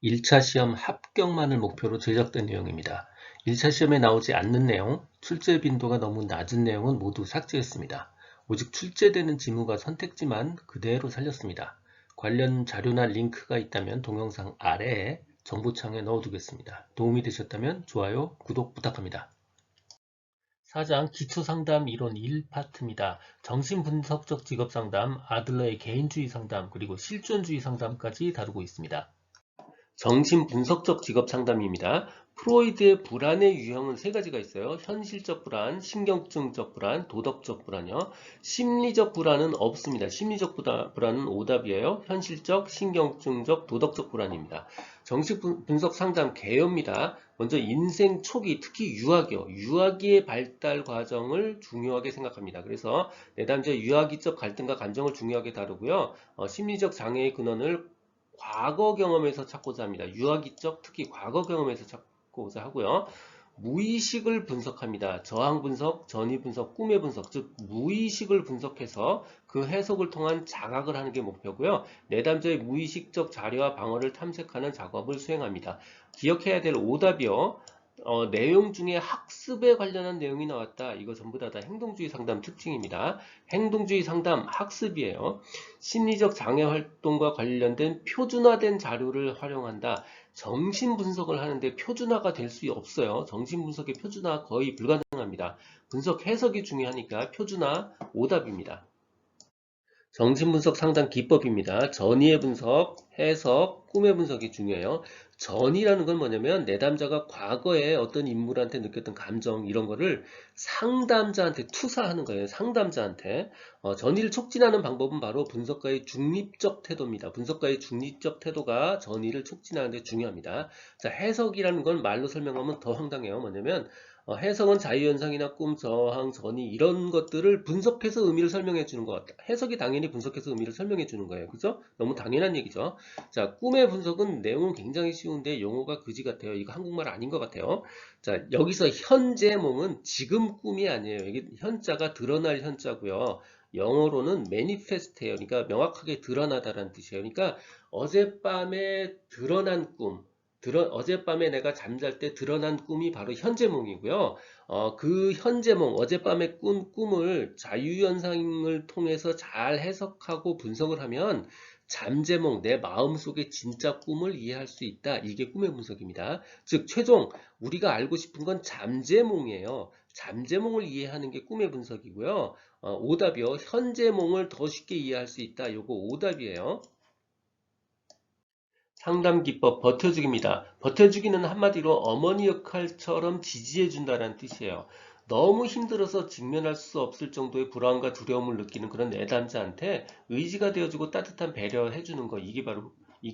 1차 시험 합격만을 목표로 제작된 내용입니다. 1차 시험에 나오지 않는 내용, 출제 빈도가 너무 낮은 내용은 모두 삭제했습니다. 오직 출제되는 지문과 선택지만 그대로 살렸습니다. 관련 자료나 링크가 있다면 동영상 아래에 정보창에 넣어두겠습니다. 도움이 되셨다면 좋아요, 구독 부탁합니다. 4장 기초상담 이론 1파트입니다. 정신분석적 직업상담, 아들러의 개인주의 상담, 그리고 실존주의 상담까지 다루고 있습니다. 정신분석적 직업상담입니다. 프로이드의 불안의 유형은 세 가지가 있어요. 현실적 불안, 신경증적 불안, 도덕적 불안이요. 심리적 불안은 없습니다. 심리적 불안은 오답이에요. 현실적, 신경증적, 도덕적 불안입니다. 정신분석 상담 개요입니다. 먼저 인생 초기, 특히 유아기요. 유아기의 발달 과정을 중요하게 생각합니다. 그래서 내담자 유아기적 갈등과 감정을 중요하게 다루고요. 심리적 장애의 근원을 과거 경험에서 찾고자 합니다. 유아기적 특히 과거 경험에서 찾고자 하고요. 무의식을 분석합니다. 저항 분석, 전위 분석, 꿈의 분석, 즉 무의식을 분석해서 그 해석을 통한 자각을 하는 게 목표고요. 내담자의 무의식적 자료와 방어를 탐색하는 작업을 수행합니다. 기억해야 될 오답이요. 내용 중에 학습에 관련한 내용이 나왔다. 이거 전부 다 행동주의 상담 특징입니다. 행동주의 상담 학습이에요. 심리적 장애 활동과 관련된 표준화된 자료를 활용한다. 정신분석을 하는데 표준화가 될 수 없어요. 정신분석의 표준화 거의 불가능합니다. 분석 해석이 중요하니까 표준화 오답입니다. 정신분석 상담 기법입니다. 전이의 분석, 해석, 꿈의 분석이 중요해요. 전이라는 건 뭐냐면 내담자가 과거에 어떤 인물한테 느꼈던 감정 이런 거를 상담자한테 투사하는 거예요. 상담자한테. 전이를 촉진하는 방법은 바로 분석가의 중립적 태도입니다. 분석가의 중립적 태도가 전이를 촉진하는 데 중요합니다. 자, 해석이라는 건 말로 설명하면 더 황당해요. 뭐냐면 해석은 자유현상이나 꿈, 저항, 전이 이런 것들을 분석해서 의미를 설명해 주는 것 같다. 해석이 당연히 분석해서 의미를 설명해 주는 거예요. 그죠? 너무 당연한 얘기죠. 자, 꿈의 분석은 내용은 굉장히 쉬운데 용어가 그지 같아요. 이거 한국말 아닌 것 같아요. 자, 여기서 현재몽은 지금 꿈이 아니에요. 여기 현자가 드러날 현자고요. 영어로는 manifest예요. 그러니까 명확하게 드러나다라는 뜻이에요. 그러니까 어젯밤에 드러난 꿈, 어젯밤에 내가 잠잘 때 드러난 꿈이 바로 현재몽이고요. 그 현재몽, 어젯밤에 꾼 꿈을 자유현상을 통해서 잘 해석하고 분석을 하면 잠재몽, 내 마음속의 진짜 꿈을 이해할 수 있다. 이게 꿈의 분석입니다. 즉, 최종 우리가 알고 싶은 건 잠재몽이에요. 잠재몽을 이해하는 게 꿈의 분석이고요. 오답이요. 현재몽을 더 쉽게 이해할 수 있다. 요거 오답이에요. 상담 기법 버텨주기입니다. 버텨주기는 한마디로 어머니 역할처럼 지지해준다는 뜻이에요. 너무 힘들어서 직면할 수 없을 정도의 불안과 두려움을 느끼는 그런 내담자한테 의지가 되어주고 따뜻한 배려해주는 거 이게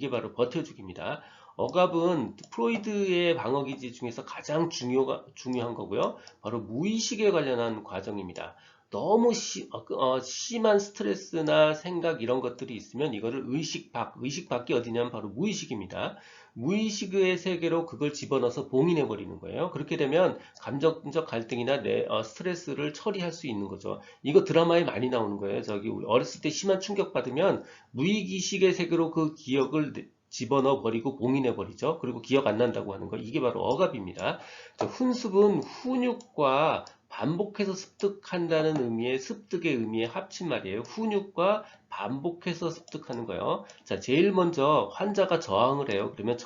바로 버텨주기입니다. 억압은 프로이드의 방어기제 중에서 가장 중요한 거고요. 바로 무의식에 관련한 과정입니다. 너무 심한 스트레스나 생각 이런 것들이 있으면 이거를 의식 밖이 어디냐면 바로 무의식입니다. 무의식의 세계로 그걸 집어넣어서 봉인해 버리는 거예요. 그렇게 되면 감정적 갈등이나 스트레스를 처리할 수 있는 거죠. 이거 드라마에 많이 나오는 거예요. 저기 우리 어렸을 때 심한 충격 받으면 무의식의 세계로 그 기억을 집어넣어 버리고 봉인해 버리죠. 그리고 기억 안 난다고 하는 거. 이게 바로 억압입니다. 훈습은 훈육과 반복해서 습득한다는 의미의 습득의 의미의 합친말이에요. 훈육과 반복해서 습득하는 거예요. 자, 제일 먼저 환자가 저항을 해요. 그러면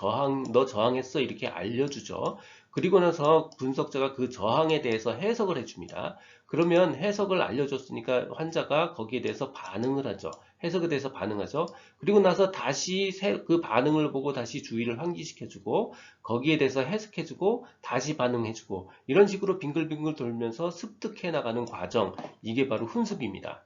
너 저항했어. 이렇게 알려주죠. 그리고 나서 분석자가 그 저항에 대해서 해석을 해줍니다. 그러면 해석을 알려줬으니까 환자가 거기에 대해서 반응을 하죠. 해석에 대해서 반응하죠. 그리고 나서 다시 그 반응을 보고 다시 주의를 환기시켜주고 거기에 대해서 해석해주고 다시 반응해주고 이런 식으로 빙글빙글 돌면서 습득해 나가는 과정 이게 바로 훈습입니다.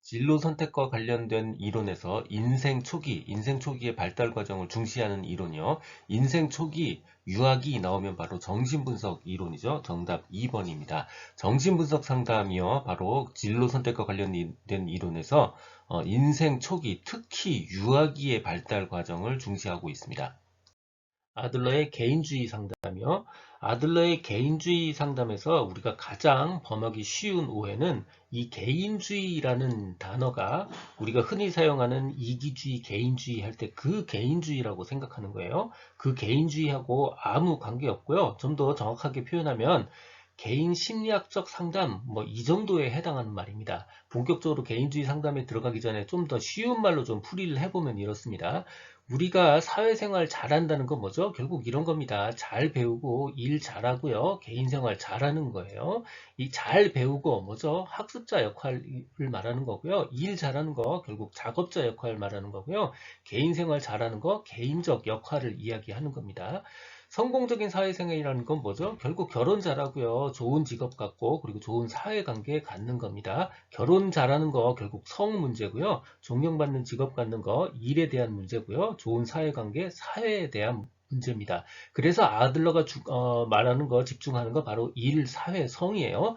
진로 선택과 관련된 이론에서 인생 초기의 발달 과정을 중시하는 이론이요. 인생 초기 유학이 나오면 바로 정신분석 이론이죠. 정답 2번입니다. 정신분석 상담이요. 바로 진로 선택과 관련된 이론에서 인생 초기 특히 유아기의 발달 과정을 중시하고 있습니다. 아들러의 개인주의 상담이요. 아들러의 개인주의 상담에서 우리가 가장 범하기 쉬운 오해는 이 개인주의라는 단어가 우리가 흔히 사용하는 이기주의, 개인주의 할 때 그 개인주의라고 생각하는 거예요. 그 개인주의하고 아무 관계 없고요. 좀 더 정확하게 표현하면 개인 심리학적 상담 뭐 이 정도에 해당하는 말입니다. 본격적으로 개인주의 상담에 들어가기 전에 좀 더 쉬운 말로 좀 풀이를 해보면 이렇습니다. 우리가 사회생활 잘한다는 건 뭐죠? 결국 이런 겁니다. 잘 배우고 일 잘하고요. 개인생활 잘하는 거예요. 이 잘 배우고 뭐죠? 학습자 역할을 말하는 거고요. 일 잘하는 거 결국 작업자 역할을 말하는 거고요. 개인생활 잘하는 거 개인적 역할을 이야기하는 겁니다. 성공적인 사회생활이라는 건 뭐죠? 결국 결혼 잘하고요. 좋은 직업 갖고 그리고 좋은 사회관계 갖는 겁니다. 결혼 잘하는 거 결국 성 문제고요. 존경받는 직업 갖는 거 일에 대한 문제고요. 좋은 사회관계, 사회에 대한 문제입니다. 그래서 아들러가 말하는 거 집중하는 거 바로 일, 사회, 성이에요.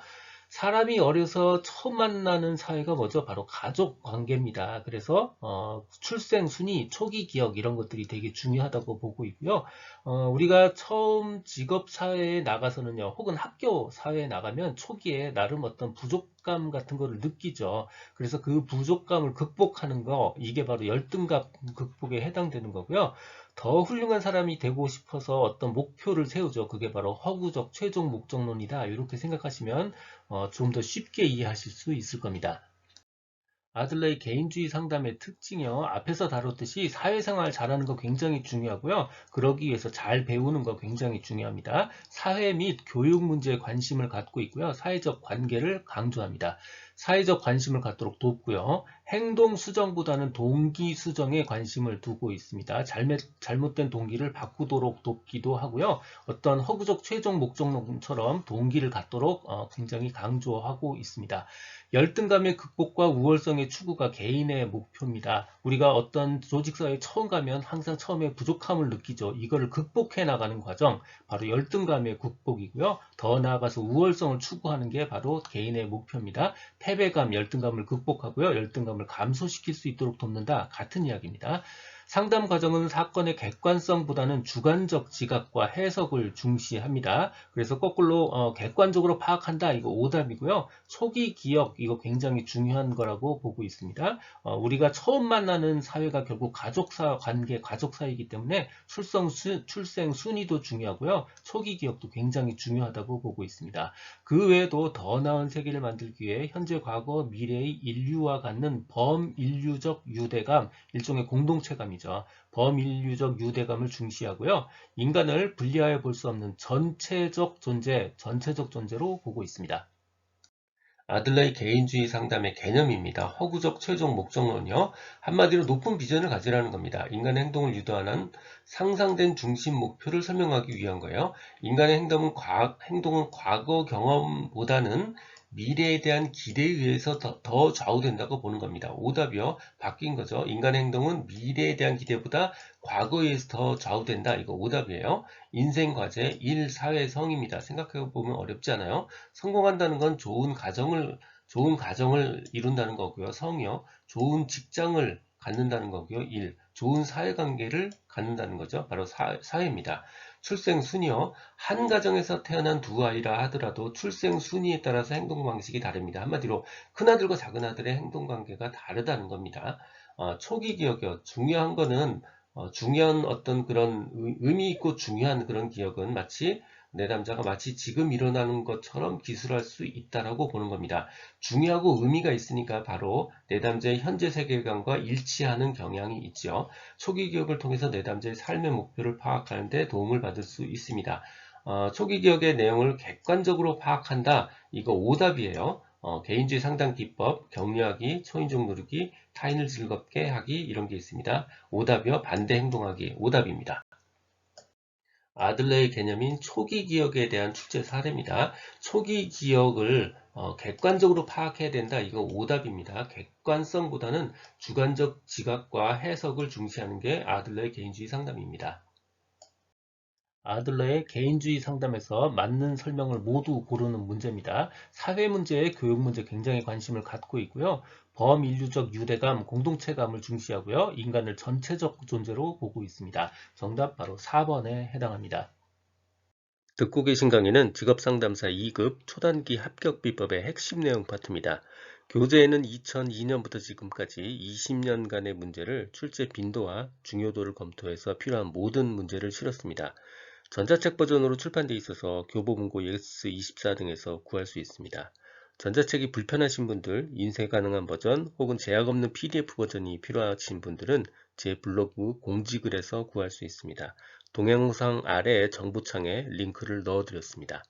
사람이 어려서 처음 만나는 사회가 뭐죠? 바로 가족 관계입니다. 그래서 출생 순위, 초기 기억 이런 것들이 되게 중요하다고 보고 있고요. 우리가 처음 직업 사회에 나가서는요, 혹은 학교 사회에 나가면 초기에 나름 어떤 부족감 같은 거를 느끼죠. 그래서 그 부족감을 극복하는 거, 이게 바로 열등감 극복에 해당되는 거고요. 더 훌륭한 사람이 되고 싶어서 어떤 목표를 세우죠. 그게 바로 허구적 최종 목적론이다. 이렇게 생각하시면 좀 더 쉽게 이해하실 수 있을 겁니다. 아들러의 개인주의 상담의 특징이요. 앞에서 다뤘듯이 사회생활 잘하는 거 굉장히 중요하고요. 그러기 위해서 잘 배우는 거 굉장히 중요합니다. 사회 및 교육 문제에 관심을 갖고 있고요. 사회적 관계를 강조합니다. 사회적 관심을 갖도록 돕고요. 행동 수정보다는 동기 수정에 관심을 두고 있습니다. 잘못된 동기를 바꾸도록 돕기도 하고요. 어떤 허구적 최종 목적론처럼 동기를 갖도록 굉장히 강조하고 있습니다. 열등감의 극복과 우월성의 추구가 개인의 목표입니다. 우리가 어떤 조직사회에 처음 가면 항상 처음에 부족함을 느끼죠. 이거를 극복해 나가는 과정, 바로 열등감의 극복이고요. 더 나아가서 우월성을 추구하는 게 바로 개인의 목표입니다. 패배감, 열등감을 극복하고요. 열등감을 감소시킬 수 있도록 돕는다. 같은 이야기입니다. 상담 과정은 사건의 객관성보다는 주관적 지각과 해석을 중시합니다. 그래서 거꾸로 객관적으로 파악한다. 이거 오답이고요. 초기 기억 이거 굉장히 중요한 거라고 보고 있습니다. 우리가 처음 만나는 사회가 결국 가족사 관계, 가족사이기 때문에 출생 순위도 중요하고요. 초기 기억도 굉장히 중요하다고 보고 있습니다. 그 외에도 더 나은 세계를 만들기 위해 현재, 과거, 미래의 인류와 갖는 범인류적 유대감, 일종의 공동체감이죠. 범인류적 유대감을 중시하고요. 인간을 분리하여 볼 수 없는 전체적 존재, 전체적 존재로 보고 있습니다. 아들러의 개인주의 상담의 개념입니다. 허구적 최종 목적론이요. 한마디로 높은 비전을 가지라는 겁니다. 인간의 행동을 유도하는 상상된 중심 목표를 설명하기 위한 거예요. 인간의 행동은 과거 경험보다는 미래에 대한 기대에 의해서 더 좌우된다고 보는 겁니다. 오답이요. 바뀐 거죠. 인간의 행동은 미래에 대한 기대보다 과거에 의해서 더 좌우된다. 이거 오답이에요. 인생 과제, 일, 사회, 성입니다. 생각해 보면 어렵지 않아요? 성공한다는 건 좋은 가정을 이룬다는 거고요. 성이요. 좋은 직장을 갖는다는 거고요. 일. 좋은 사회관계를 갖는다는 거죠. 바로 사회입니다. 출생 순위요. 한 가정에서 태어난 두 아이라 하더라도 출생 순위에 따라서 행동 방식이 다릅니다. 한마디로 큰아들과 작은아들의 행동 관계가 다르다는 겁니다. 초기 기억이요. 중요한 거는 중요한 어떤 그런 의미 있고 중요한 그런 기억은 내담자가 마치 지금 일어나는 것처럼 기술할 수 있다라고 보는 겁니다. 중요하고 의미가 있으니까 바로 내담자의 현재 세계관과 일치하는 경향이 있죠. 초기 기억을 통해서 내담자의 삶의 목표를 파악하는 데 도움을 받을 수 있습니다. 초기 기억의 내용을 객관적으로 파악한다. 이거 오답이에요. 개인주의 상담 기법, 격려하기, 초인종 누르기, 타인을 즐겁게 하기 이런 게 있습니다. 오답이요. 반대 행동하기. 오답입니다. 아들러의 개념인 초기 기억에 대한 출제 사례입니다. 초기 기억을 객관적으로 파악해야 된다. 이거 오답입니다. 객관성보다는 주관적 지각과 해석을 중시하는 게 아들러의 개인주의 상담입니다. 아들러의 개인주의 상담에서 맞는 설명을 모두 고르는 문제입니다. 사회 문제, 교육 문제 굉장히 관심을 갖고 있고요. 범인류적 유대감, 공동체감을 중시하고요. 인간을 전체적 존재로 보고 있습니다. 정답 바로 4번에 해당합니다. 듣고 계신 강의는 직업상담사 2급 초단기 합격비법의 핵심 내용 파트입니다. 교재에는 2002년부터 지금까지 20년간의 문제를 출제 빈도와 중요도를 검토해서 필요한 모든 문제를 실었습니다. 전자책 버전으로 출판되어 있어서 교보문고 예스24 등에서 구할 수 있습니다. 전자책이 불편하신 분들, 인쇄 가능한 버전 혹은 제약 없는 PDF 버전이 필요하신 분들은 제 블로그 공지글에서 구할 수 있습니다. 동영상 아래 정보창에 링크를 넣어드렸습니다.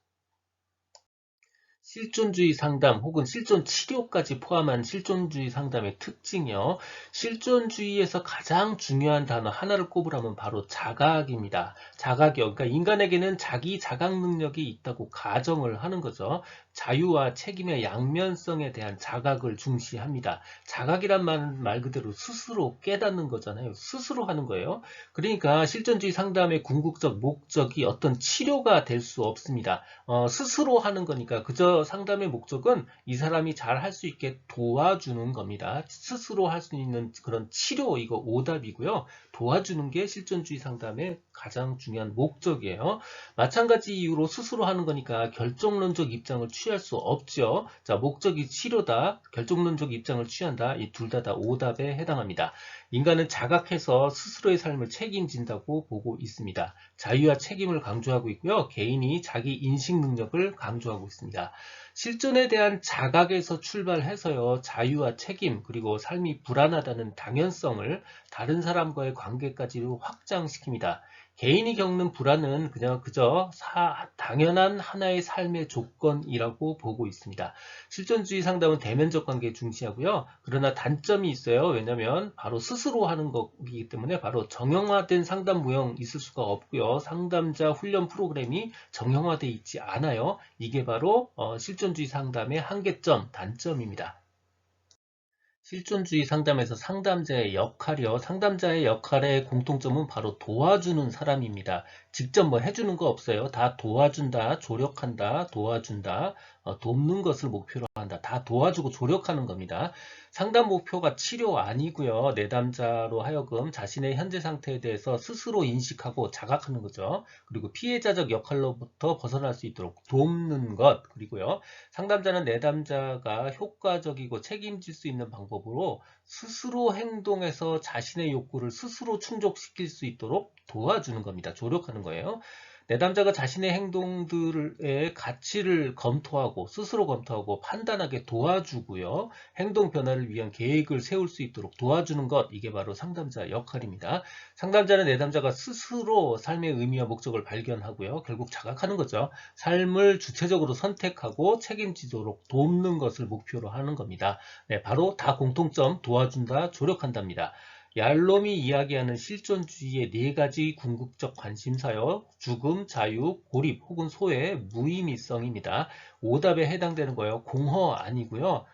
실존주의 상담 혹은 실존 치료까지 포함한 실존주의 상담의 특징이요. 실존주의에서 가장 중요한 단어 하나를 꼽으라면 바로 자각입니다. 자각이요. 그러니까 인간에게는 자기 자각 능력이 있다고 가정을 하는 거죠. 자유와 책임의 양면성에 대한 자각을 중시합니다. 자각이란 말 그대로 스스로 깨닫는 거잖아요. 스스로 하는 거예요. 그러니까 실존주의 상담의 궁극적 목적이 어떤 치료가 될 수 없습니다. 스스로 하는 거니까 그저 상담의 목적은 이 사람이 잘 할 수 있게 도와주는 겁니다. 스스로 할 수 있는 그런 치료, 이거 오답이고요. 도와주는 게 실존주의 상담의 가장 중요한 목적이에요. 마찬가지 이유로 스스로 하는 거니까 결정론적 입장을 취할 수 없죠. 자, 목적이 치료다, 결정론적 입장을 취한다. 이 둘 다 오답에 해당합니다. 인간은 자각해서 스스로의 삶을 책임진다고 보고 있습니다. 자유와 책임을 강조하고 있고요. 개인이 자기 인식 능력을 강조하고 있습니다. 실존에 대한 자각에서 출발해서요. 자유와 책임 그리고 삶이 불안하다는 당연성을 다른 사람과의 관계까지로 확장시킵니다. 개인이 겪는 불안은 그저 당연한 하나의 삶의 조건이라고 보고 있습니다. 실존주의 상담은 대면적 관계 중시하고요. 그러나 단점이 있어요. 왜냐하면 바로 스스로 하는 거기 때문에 바로 정형화된 상담 모형 있을 수가 없고요. 상담자 훈련 프로그램이 정형화되어 있지 않아요. 이게 바로 실존주의 상담의 한계점, 단점입니다. 실존주의 상담에서 상담자의 역할이요. 상담자의 역할의 공통점은 바로 도와주는 사람입니다. 직접 뭐 해주는 거 없어요. 다 도와준다, 조력한다, 도와준다, 돕는 것을 목표로 한다. 다 도와주고 조력하는 겁니다. 상담 목표가 치료 아니고요. 내담자로 하여금 자신의 현재 상태에 대해서 스스로 인식하고 자각하는 거죠. 그리고 피해자적 역할로부터 벗어날 수 있도록 돕는 것, 그리고요. 상담자는 내담자가 효과적이고 책임질 수 있는 방법으로 스스로 행동해서 자신의 욕구를 스스로 충족시킬 수 있도록 도와주는 겁니다. 조력하는 거예요. 내담자가 자신의 행동들의 가치를 스스로 검토하고 판단하게 도와주고요. 행동 변화를 위한 계획을 세울 수 있도록 도와주는 것, 이게 바로 상담자 역할입니다. 상담자는 내담자가 스스로 삶의 의미와 목적을 발견하고요. 결국 자각하는 거죠. 삶을 주체적으로 선택하고 책임지도록 돕는 것을 목표로 하는 겁니다. 네, 바로 다 공통점, 도와준다, 조력한답니다. 얄롬이 이야기하는 실존주의의 네 가지 궁극적 관심사요. 죽음, 자유, 고립 혹은 소외, 무의미성입니다. 오답에 해당되는 거예요. 공허 아니고요.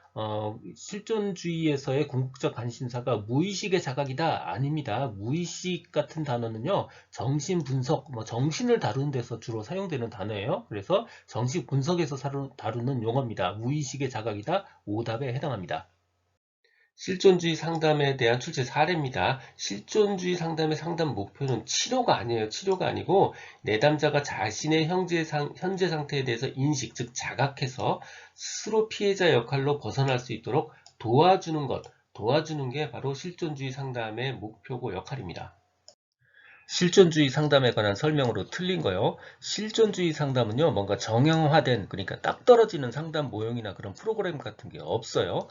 실존주의에서의 궁극적 관심사가 무의식의 자각이다 아닙니다. 무의식 같은 단어는요. 정신분석, 정신을 다루는 데서 주로 사용되는 단어예요. 그래서 정신 분석에서 다루는 용어입니다. 무의식의 자각이다. 오답에 해당합니다. 실존주의 상담에 대한 출제 사례입니다. 실존주의 상담의 상담 목표는 치료가 아니에요. 치료가 아니고 내담자가 자신의 현재 상태에 대해서 인식, 즉 자각해서 스스로 피해자 역할로 벗어날 수 있도록 도와주는 것, 도와주는 게 바로 실존주의 상담의 목표고 역할입니다. 실존주의 상담에 관한 설명으로 틀린 거요. 실존주의 상담은요, 뭔가 정형화된, 그러니까 딱 떨어지는 상담 모형이나 그런 프로그램 같은 게 없어요.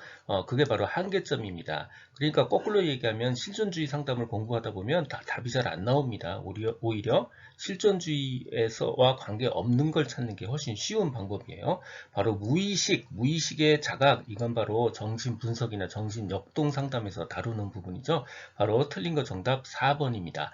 그게 바로 한계점입니다. 그러니까 거꾸로 얘기하면 실존주의 상담을 공부하다 보면 답이 잘 안 나옵니다. 오히려 실존주의에서와 관계없는 걸 찾는 게 훨씬 쉬운 방법이에요. 바로 무의식의 자각, 이건 바로 정신 분석이나 정신 역동 상담에서 다루는 부분이죠. 바로 틀린 거 정답 4번입니다.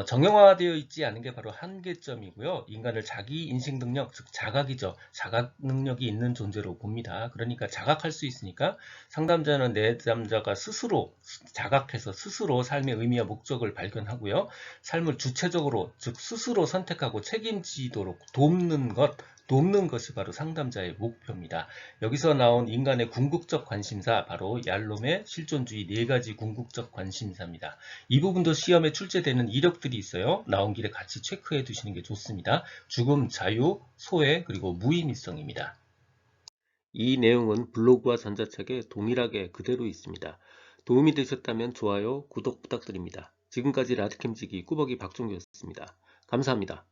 정형화되어 있지 않은 게 바로 한계점이고요. 인간을 자기 인식 능력, 즉 자각이죠. 자각 능력이 있는 존재로 봅니다. 그러니까 자각할 수 있으니까 상담자는 내담자가 스스로 자각해서 스스로 삶의 의미와 목적을 발견하고요. 삶을 주체적으로, 즉 스스로 선택하고 책임지도록 돕는 것, 돕는 것이 바로 상담자의 목표입니다. 여기서 나온 인간의 궁극적 관심사, 바로 얄롬의 실존주의 4가지 궁극적 관심사입니다. 이 부분도 시험에 출제되는 이력들이 있어요. 나온 길에 같이 체크해 두시는 게 좋습니다. 죽음, 자유, 소외, 그리고 무의미성입니다. 이 내용은 블로그와 전자책에 동일하게 그대로 있습니다. 도움이 되셨다면 좋아요, 구독 부탁드립니다. 지금까지 라디캠지기 꾸벅이 박종규였습니다. 감사합니다.